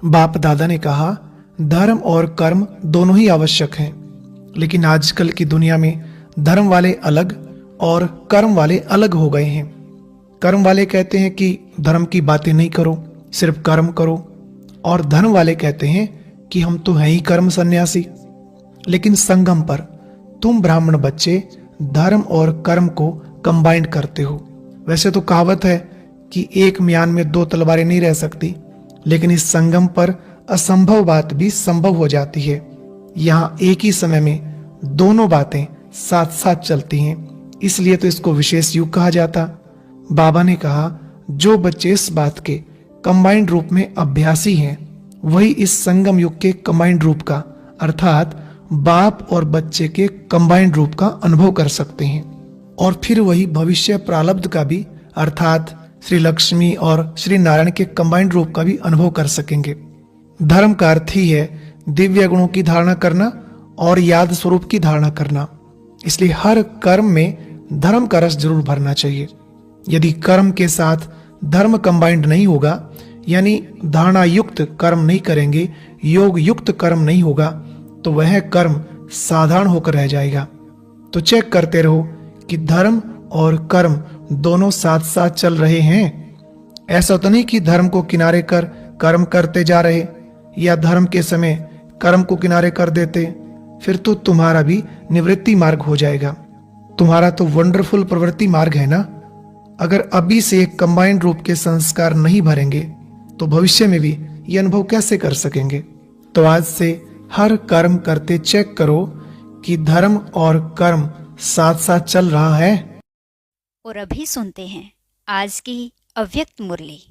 बाप दादा ने कहा धर्म और कर्म दोनों ही आवश्यक हैं, लेकिन आजकल की दुनिया में धर्म वाले अलग और कर्म वाले अलग हो गए हैं। कर्म वाले कहते हैं कि धर्म की बातें नहीं करो, सिर्फ कर्म करो, और धर्म वाले कहते हैं कि हम तो हैं ही कर्म सन्यासी। लेकिन संगम पर तुम ब्राह्मण बच्चे धर्म और कर्म को कंबाइंड करते हो। वैसे तो कहावत है कि एक म्यान में दो तलवारें नहीं रह सकती, लेकिन इस संगम पर असंभव बात भी संभव हो जाती है। यहाँ एक ही समय में दोनों बातें साथ साथ चलती हैं, इसलिए तो इसको विशेष युग कहा जाता। बाबा ने कहा जो बच्चे इस बात के कंबाइंड रूप में अभ्यासी हैं, वही इस संगम युग के कंबाइंड रूप का अर्थात बाप और बच्चे के कंबाइंड रूप का अनुभव कर सकते हैं, और फिर वही भविष्य प्रारब्ध का भी अर्थात श्री लक्ष्मी और श्री नारायण के कंबाइंड रूप का भी अनुभव कर सकेंगे। धर्म का अर्थ ही है दिव्य गुणों की धारणा करना और याद स्वरूप की धारणा करना। इसलिए हर कर्म में धर्म का रस जरूर भरना चाहिए। यदि कर्म के साथ धर्म कंबाइंड नहीं होगा, यानी धारणा युक्त कर्म नहीं करेंगे, योग युक्त कर्म नहीं होगा, तो वह कर्म साधारण होकर रह जाएगा। तो चेक करते रहो कि धर्म और कर्म दोनों साथ साथ चल रहे हैं। ऐसा तो नहीं कि धर्म को किनारे कर कर्म करते जा रहे, या धर्म के समय कर्म को किनारे कर देते, फिर तो तुम्हारा भी निवृत्ति मार्ग हो जाएगा। तुम्हारा तो वंडरफुल प्रवृत्ति मार्ग है ना। अगर अभी से एक कंबाइंड रूप के संस्कार नहीं भरेंगे तो भविष्य में भी ये अनुभव कैसे कर सकेंगे। तो आज से हर कर्म करते चेक करो कि धर्म और कर्म साथ साथ चल रहा है। और अभी सुनते हैं आज की अव्यक्त मुरली।